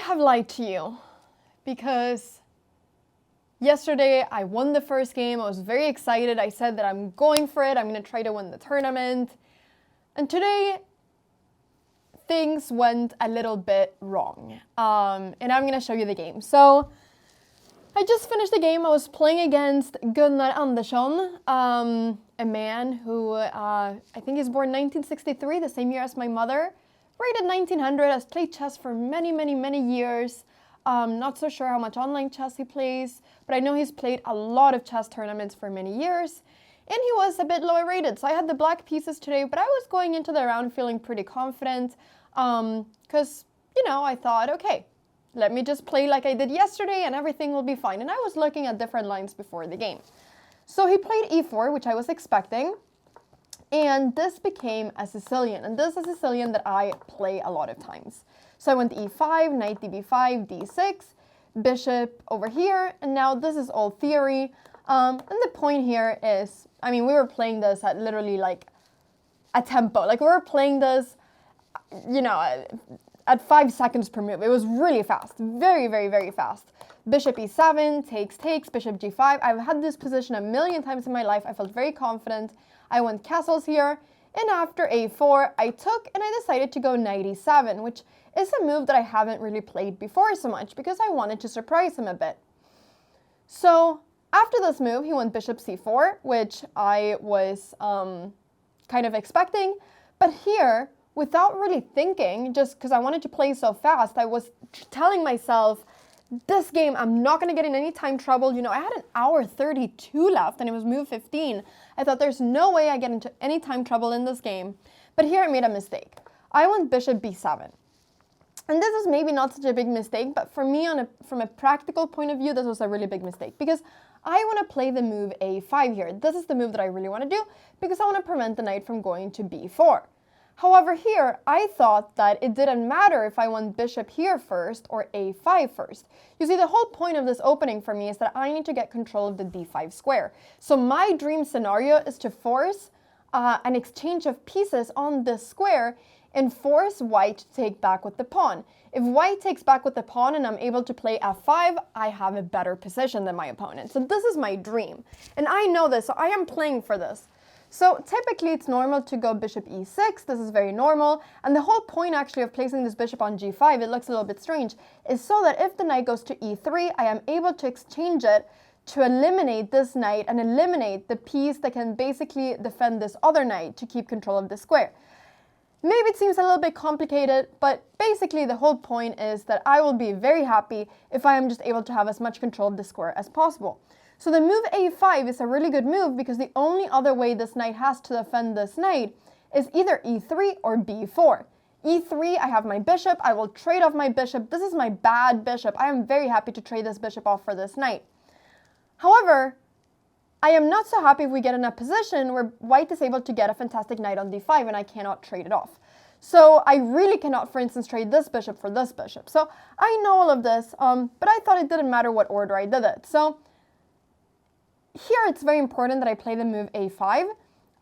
have lied to you because yesterday I won the first game. I was very excited. I said that I'm going for it. I'm going to try to win the tournament. And today things went a little bit wrong. And I'm going to show you the game. So I just finished the game. I was playing against Gunnar Andersson, a man who I think is born 1963, the same year as my mother. Rated 1900, has played chess for many, many, many years. Not so sure how much online chess he plays, but I know he's played a lot of chess tournaments for many years. And he was a bit lower rated, so I had the black pieces today, but I was going into the round feeling pretty confident because, I thought, okay, let me just play like I did yesterday and everything will be fine. And I was looking at different lines before the game. So he played e4, which I was expecting. And this became a Sicilian. And this is a Sicilian that I play a lot of times. So I went e5, knight db5, d6, bishop over here. And now this is all theory. And the point here is, we were playing this at literally like a tempo. Like we were playing this, at 5 seconds per move. It was really fast. Very, very, very fast. Bishop e7, takes, bishop g5. I've had this position a million times in my life. I felt very confident. I went castles here. And after a4, I took and I decided to go knight e7, which is a move that I haven't really played before so much because I wanted to surprise him a bit. So after this move, he went bishop c4, which I was kind of expecting. But here, without really thinking, just because I wanted to play so fast, I was telling myself, this game, I'm not going to get in any time trouble. I had an hour 32 left and it was move 15. I thought there's no way I get into any time trouble in this game. But here I made a mistake. I went bishop b7. And this is maybe not such a big mistake, but for me, from a practical point of view, this was a really big mistake because I want to play the move a5 here. This is the move that I really want to do because I want to prevent the knight from going to b4. However, here, I thought that it didn't matter if I went bishop here first or a5 first. You see, the whole point of this opening for me is that I need to get control of the d5 square. So my dream scenario is to force an exchange of pieces on this square and force white to take back with the pawn. If white takes back with the pawn and I'm able to play f5, I have a better position than my opponent. So this is my dream. And I know this, so I am playing for this. So typically it's normal to go bishop e6, this is very normal, and the whole point actually of placing this bishop on g5, it looks a little bit strange, is so that if the knight goes to e3, I am able to exchange it to eliminate this knight and eliminate the piece that can basically defend this other knight to keep control of the square. Maybe it seems a little bit complicated, but basically the whole point is that I will be very happy if I am just able to have as much control of the square as possible. So the move a5 is a really good move because the only other way this knight has to defend this knight is either e3 or b4. e3, I have my bishop, I will trade off my bishop. This is my bad bishop. I am very happy to trade this bishop off for this knight. However, I am not so happy if we get in a position where white is able to get a fantastic knight on d5 and I cannot trade it off. So I really cannot, for instance, trade this bishop for this bishop. So I know all of this, but I thought it didn't matter what order I did it. So here it's very important that I play the move a5,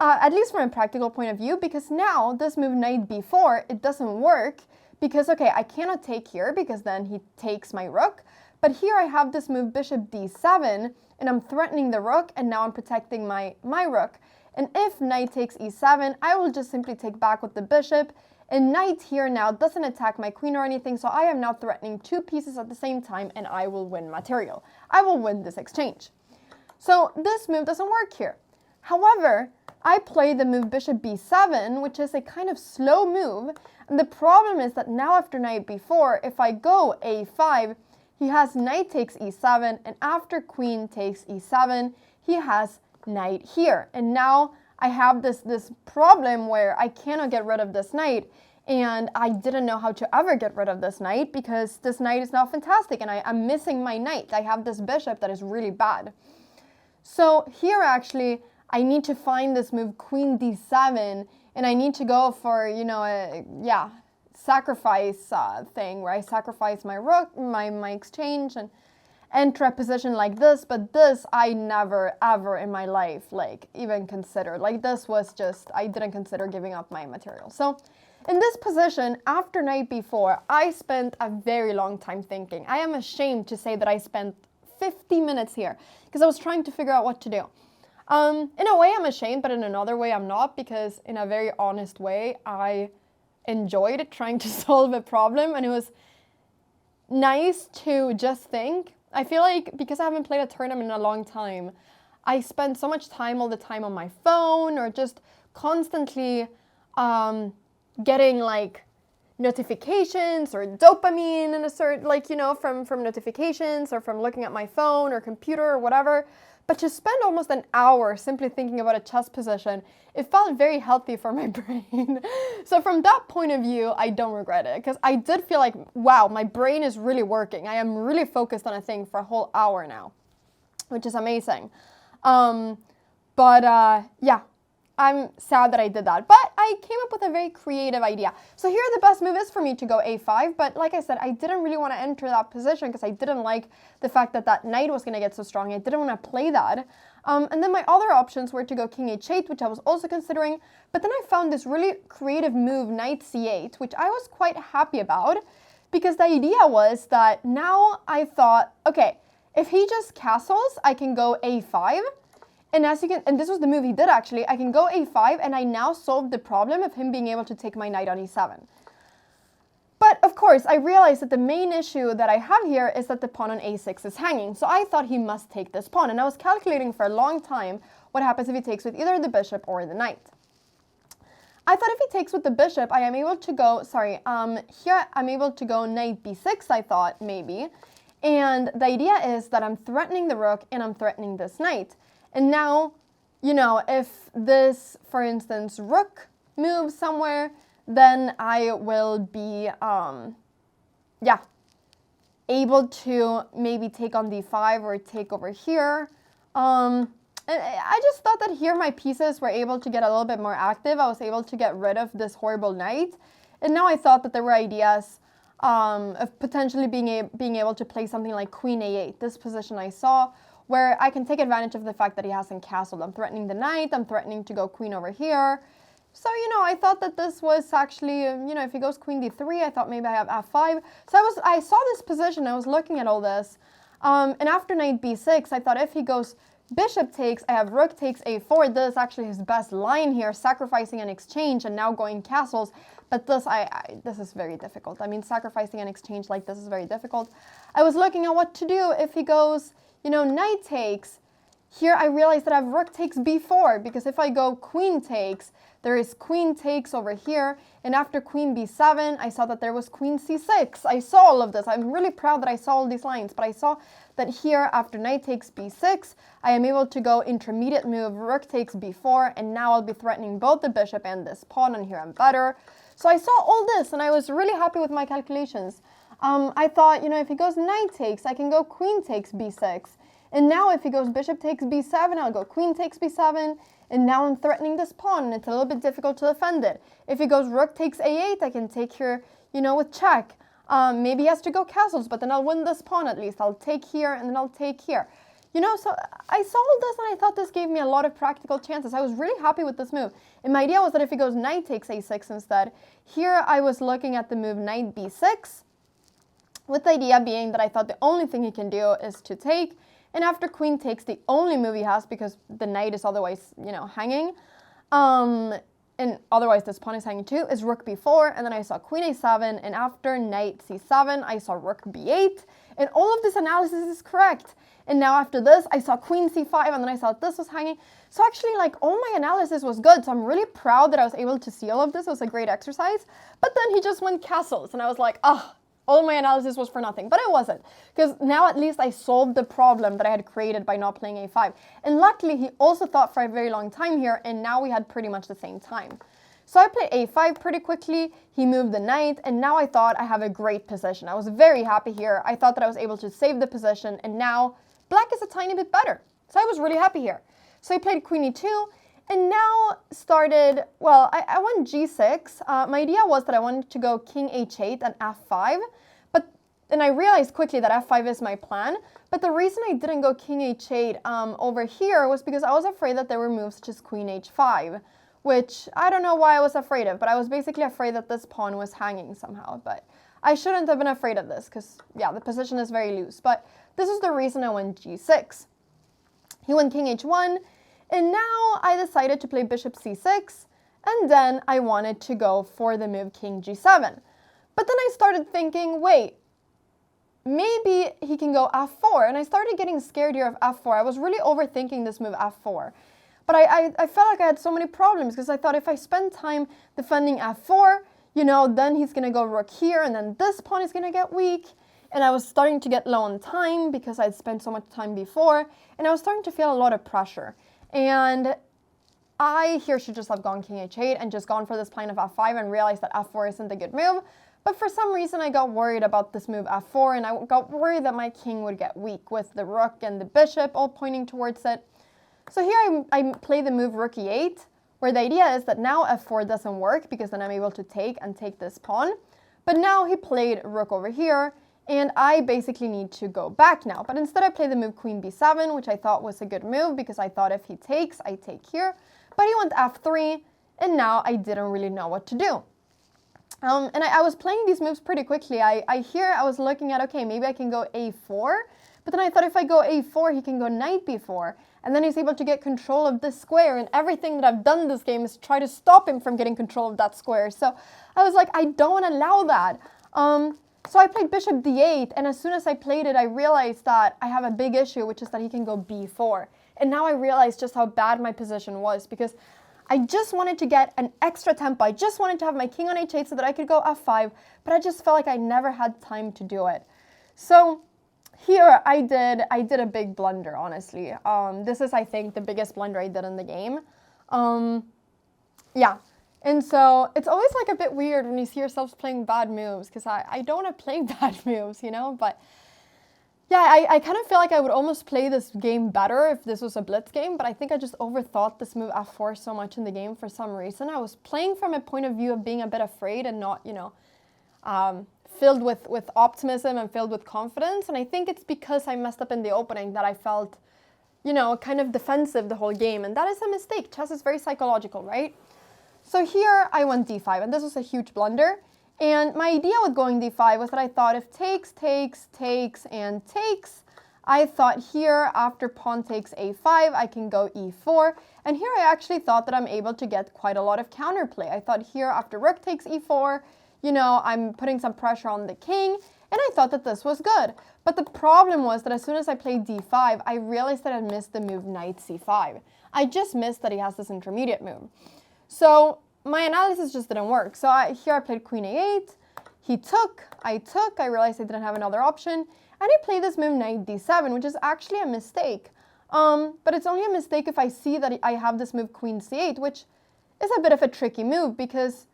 at least from a practical point of view, because now this move knight b4, it doesn't work because, okay, I cannot take here because then he takes my rook, but here I have this move bishop d7 and I'm threatening the rook and now I'm protecting my rook. And if knight takes e7, I will just simply take back with the bishop, and knight here now doesn't attack my queen or anything, so I am now threatening two pieces at the same time and I will win material. I will win this exchange. So this move doesn't work here. However, I play the move bishop b7, which is a kind of slow move. And the problem is that now after knight b4, if I go a5, he has knight takes e7, and after queen takes e7, he has knight here. And now I have this problem where I cannot get rid of this knight. And I didn't know how to ever get rid of this knight because this knight is now fantastic and I'm missing my knight. I have this bishop that is really bad. So here actually, I need to find this move queen d7, and I need to go for, a sacrifice thing where I sacrifice my rook, my exchange, and enter a position like this. But this I never ever in my life even considered. This was just, I didn't consider giving up my material. So In this position, after knight b4, I spent a very long time thinking. I am ashamed to say that I spent 50 minutes here because I was trying to figure out what to do. In a way, I'm ashamed, but in another way, I'm not, because in a very honest way, I enjoyed trying to solve a problem, and it was nice to just think. I feel like because I haven't played a tournament in a long time, I spend so much time all the time on my phone, or just constantly getting like notifications or dopamine in a certain, like, you know, from notifications or from looking at my phone or computer or whatever. But to spend almost an hour simply thinking about a chess position, it felt very healthy for my brain. So from that point of view, I don't regret it, because I did feel like, wow, my brain is really working. I am really focused on a thing for a whole hour now, which is amazing. Yeah, I'm sad that I did that, but I came up with a very creative idea. So here the best move is for me to go a5, but like I said, I didn't really want to enter that position because I didn't like the fact that that knight was going to get so strong. I didn't want to play that. And then my other options were to go king h8, which I was also considering, but then I found this really creative move, knight c8, which I was quite happy about, because the idea was that now I thought, okay, if he just castles, I can go a5. And as you can, and this was the move he did actually, I can go a5, and I now solved the problem of him being able to take my knight on e7. But of course, I realized that the main issue that I have here is that the pawn on a6 is hanging. So I thought he must take this pawn, and I was calculating for a long time what happens if he takes with either the bishop or the knight. I thought if he takes with the bishop, I am able to go, here I'm able to go knight b6, I thought, maybe. And the idea is that I'm threatening the rook and I'm threatening this knight. And now, you know, if this, for instance, rook moves somewhere, then I will be, able to maybe take on d5 or take over here. And I just thought that here my pieces were able to get a little bit more active. I was able to get rid of this horrible knight. And now I thought that there were ideas of potentially being able to play something like queen a8, this position I saw, where I can take advantage of the fact that he hasn't castled. I'm threatening the knight, I'm threatening to go queen over here. So, you know, I thought that this was actually, you know, if he goes queen d3, I thought maybe I have f5. So I saw this position, I was looking at all this, and after knight b6, I thought if he goes bishop takes, I have rook takes a4. This is actually his best line here, sacrificing an exchange and now going castles. But this, this is very difficult. I mean, sacrificing an exchange like this is very difficult. I was looking at what to do if he goes, you know, knight takes. Here I realized that I have rook takes b4, because if I go queen takes, there is queen takes over here, and after queen b7, I saw that there was queen c6. I saw all of this. I'm really proud that I saw all these lines, but I saw that here after knight takes b6, I am able to go intermediate move, rook takes b4, and now I'll be threatening both the bishop and this pawn, and here I'm better. So I saw all this, and I was really happy with my calculations. I thought, you know, if he goes knight takes, I can go queen takes b6. And now if he goes bishop takes b7, I'll go queen takes b7. And now I'm threatening this pawn, and it's a little bit difficult to defend it. If he goes rook takes a8, I can take here, you know, with check. Maybe he has to go castles, but then I'll win this pawn at least. I'll take here, and then I'll take here. You know, so I saw all this, and I thought this gave me a lot of practical chances. I was really happy with this move. And my idea was that if he goes knight takes a6 instead, here I was looking at the move knight b6, with the idea being that I thought the only thing he can do is to take, and after queen takes, the only move he has, because the knight is otherwise, you know, hanging, and otherwise this pawn is hanging too, is rook b4, and then I saw queen a7, and after knight c7, I saw rook b8, and all of this analysis is correct. And now after this, I saw queen c5, and then I saw this was hanging. So actually, like, all my analysis was good, so I'm really proud that I was able to see all of this. It was a great exercise. But then he just went castles, and I was like, oh, all my analysis was for nothing. But it wasn't, because now at least I solved the problem that I had created by not playing a5. And luckily, he also thought for a very long time here, and now we had pretty much the same time. So I played a5 pretty quickly, he moved the knight, and now I thought I have a great position. I was very happy here. I thought that I was able to save the position, and now black is a tiny bit better. So I was really happy here. So I played queen e2, and now started, well, I went g6. My idea was that I wanted to go king h8 and f5, and I realized quickly that f5 is my plan. But the reason I didn't go king h8 over here was because I was afraid that there were moves such as queen h5, which I don't know why I was afraid of, but I was basically afraid that this pawn was hanging somehow. But I shouldn't have been afraid of this because, yeah, the position is very loose. But this is the reason I went g6. He went king h1, and now I decided to play bishop c6, and then I wanted to go for the move king g7. But then I started thinking, wait, maybe he can go f4, and I started getting scared here of f4. I was really overthinking this move f4. But I felt like I had so many problems because I thought if I spend time defending f4, you know, then he's going to go rook here, and then this pawn is going to get weak. And I was starting to get low on time because I'd spent so much time before, and I was starting to feel a lot of pressure. And I here should just have gone king h8 and just gone for this plan of f5 and realized that f4 isn't a good move. But for some reason, I got worried about this move f4, and I got worried that my king would get weak with the rook and the bishop all pointing towards it. So here I play the move rook e8, where the idea is that now f4 doesn't work because then I'm able to take this pawn. But now he played rook over here, and I basically need to go back now. But instead I play the move queen b7, which I thought was a good move because I thought if he takes, I take here. But he went f3, and now I didn't really know what to do. And I was playing these moves pretty quickly. I was looking at, okay, maybe I can go a4. But then I thought if I go a4, he can go knight b4. And then he's able to get control of this square. And everything that I've done this game is try to stop him from getting control of that square. So I was like, I don't want to allow that. So I played bishop d8. And as soon as I played it, I realized that I have a big issue, which is that he can go b4. And now I realized just how bad my position was because I just wanted to get an extra tempo. I just wanted to have my king on h8 so that I could go f5, but I just felt like I never had time to do it. So here I did a big blunder, honestly. This is, I think, the biggest blunder I did in the game. Yeah, and so it's always like a bit weird when you see yourselves playing bad moves because I don't want to play bad moves, you know, but yeah, I kind of feel like I would almost play this game better if this was a blitz game, but I think I just overthought this move f4 so much in the game for some reason. I was playing from a point of view of being a bit afraid and not, you know, filled with optimism and filled with confidence. And I think it's because I messed up in the opening that I felt, you know, kind of defensive the whole game. And that is a mistake. Chess is very psychological, right? So here I went d5, and this was a huge blunder. And my idea with going d5 was that I thought if takes, and takes, I thought here after pawn takes a5, I can go e4. And here I actually thought that I'm able to get quite a lot of counterplay. I thought here after rook takes e4, you know, I'm putting some pressure on the king. And I thought that this was good. But the problem was that as soon as I played d5, I realized that I missed the move knight c5. I just missed that he has this intermediate move. So my analysis just didn't work. So here I played queen a8, he took, I took, I realized I didn't have another option, and I played this move knight d7, which is actually a mistake. But it's only a mistake if I see that I have this move queen c8, which is a bit of a tricky move because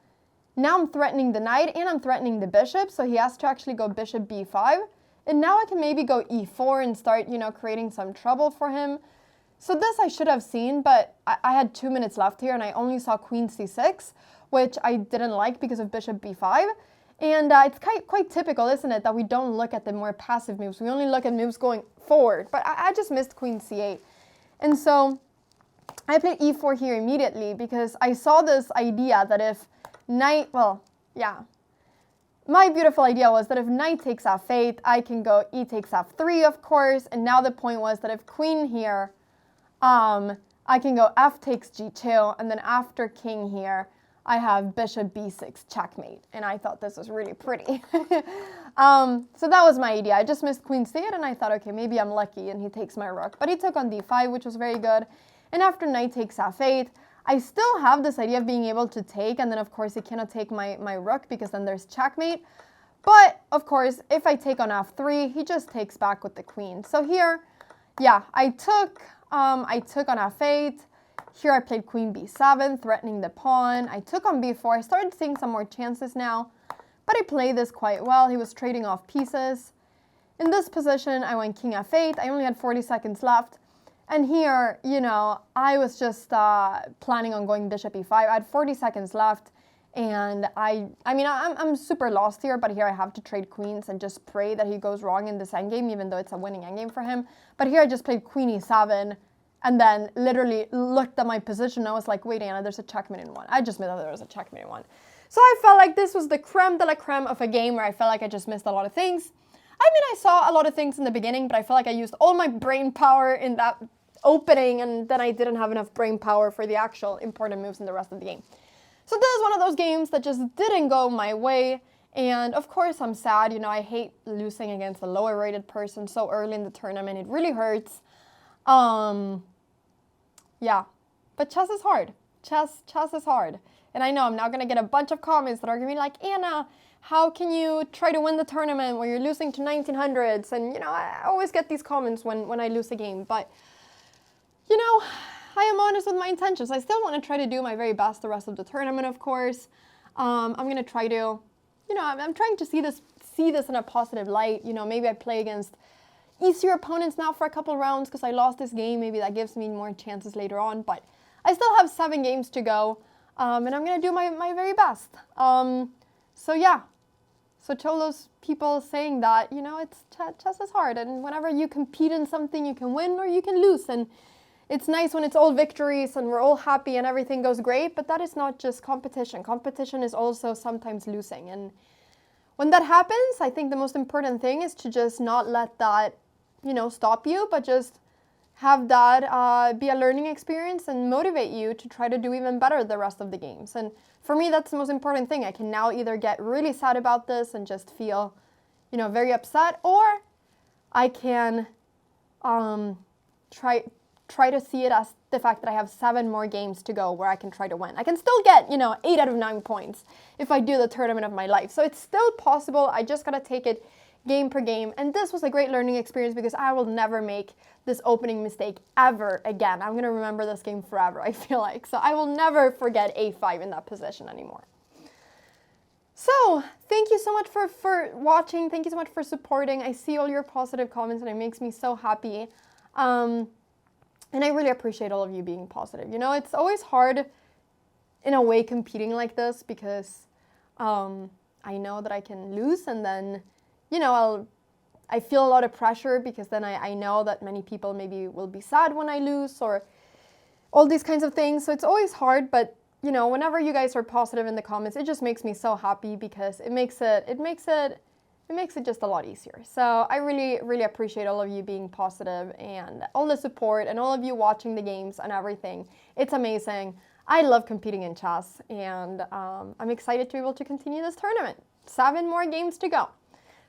now I'm threatening the knight and I'm threatening the bishop, so he has to actually go bishop b5. And now I can maybe go e4 and start, you know, creating some trouble for him. So this I should have seen, but I had 2 minutes left here and I only saw queen c6, which I didn't like because of bishop b5. And it's quite typical, isn't it, that we don't look at the more passive moves. We only look at moves going forward, but I just missed queen c8. And so I played e4 here immediately because I saw this idea that if knight, well, yeah. My beautiful idea was that if knight takes f8, I can go e takes f3, of course. And now the point was that if queen here, I can go f takes g2, and then after king here, I have bishop b6 checkmate. And I thought this was really pretty. So that was my idea. I just missed queen c8, and I thought, okay, maybe I'm lucky, and he takes my rook. But he took on d5, which was very good. And after knight takes f8, I still have this idea of being able to take, and then of course he cannot take my rook because then there's checkmate. But of course, if I take on f3, he just takes back with the queen. So here, yeah, I took on f8. Here I played queen b7, threatening the pawn. I took on b4. I started seeing some more chances now, but I played this quite well. He was trading off pieces. In this position, I went king f8. I only had 40 seconds left. And here, you know, I was just planning on going bishop e5. I had 40 seconds left, and I'm super lost here, but here I have to trade queens and just pray that he goes wrong in this endgame, even though it's a winning endgame for him. But here I just played queen e7, And then literally looked at my position. I was like, wait, Anna, there's a checkmate in one. I just missed that there was a checkmate in one. So I felt like this was the creme de la creme of a game where I felt like I just missed a lot of things. I mean, I saw a lot of things in the beginning, but I felt like I used all my brain power in that opening, and then I didn't have enough brain power for the actual important moves in the rest of the game. So this is one of those games that just didn't go my way. And of course, I'm sad. You know, I hate losing against a lower rated person so early in the tournament. It really hurts. Yeah, but chess is hard. Chess is hard. And I know I'm now going to get a bunch of comments that are going to be like, Anna, how can you try to win the tournament when you're losing to 1900s? And, you know, I always get these comments when I lose a game. But, you know, I am honest with my intentions. I still want to try to do my very best the rest of the tournament, of course. I'm going to try to, you know, I'm trying to see this in a positive light. You know, maybe I play against easier opponents now for a couple rounds because I lost this game. Maybe that gives me more chances later on. But I still have 7 games to go. And I'm going to do my very best. So yeah. So to all those people saying that, you know, chess is hard. And whenever you compete in something, you can win or you can lose. And it's nice when it's all victories and we're all happy and everything goes great. But that is not just competition. Competition is also sometimes losing. And when that happens, I think the most important thing is to just not let that, you know, stop you, but just have that be a learning experience and motivate you to try to do even better the rest of the games. And for me, that's the most important thing. I can now either get really sad about this and just feel, you know, very upset, or I can try to see it as the fact that I have 7 more games to go where I can try to win. I can still get, you know, 8 out of 9 points if I do the tournament of my life. So it's still possible. I just gotta take it game per game. And this was a great learning experience because I will never make this opening mistake ever again. I'm gonna remember this game forever, I feel like. So I will never forget A5 in that position anymore. So thank you so much for watching. Thank you so much for supporting. I see all your positive comments and it makes me so happy. And I really appreciate all of you being positive. You know, it's always hard in a way competing like this because I know that I can lose, and then, you know, I feel a lot of pressure because then I know that many people maybe will be sad when I lose or all these kinds of things. So it's always hard, but, you know, whenever you guys are positive in the comments, it just makes me so happy because it makes it just a lot easier. So I really, really appreciate all of you being positive and all the support and all of you watching the games and everything. It's amazing. I love competing in chess, and I'm excited to be able to continue this tournament. 7 more games to go.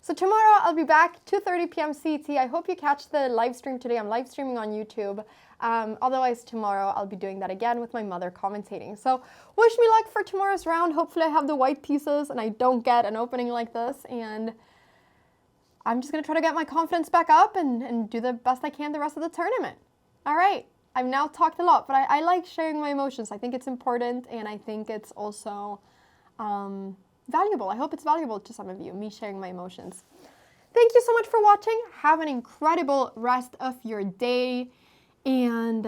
So tomorrow I'll be back 2:30 p.m. CT. I hope you catch the live stream today. I'm live streaming on YouTube. Otherwise tomorrow I'll be doing that again with my mother commentating. So wish me luck for tomorrow's round. Hopefully I have the white pieces and I don't get an opening like this. And I'm just going to try to get my confidence back up and do the best I can the rest of the tournament. All right. I've now talked a lot, but I like sharing my emotions. I think it's important, and I think it's also valuable. I hope it's valuable to some of you, me sharing my emotions. Thank you so much for watching. Have an incredible rest of your day, and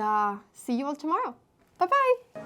see you all tomorrow. Bye-bye.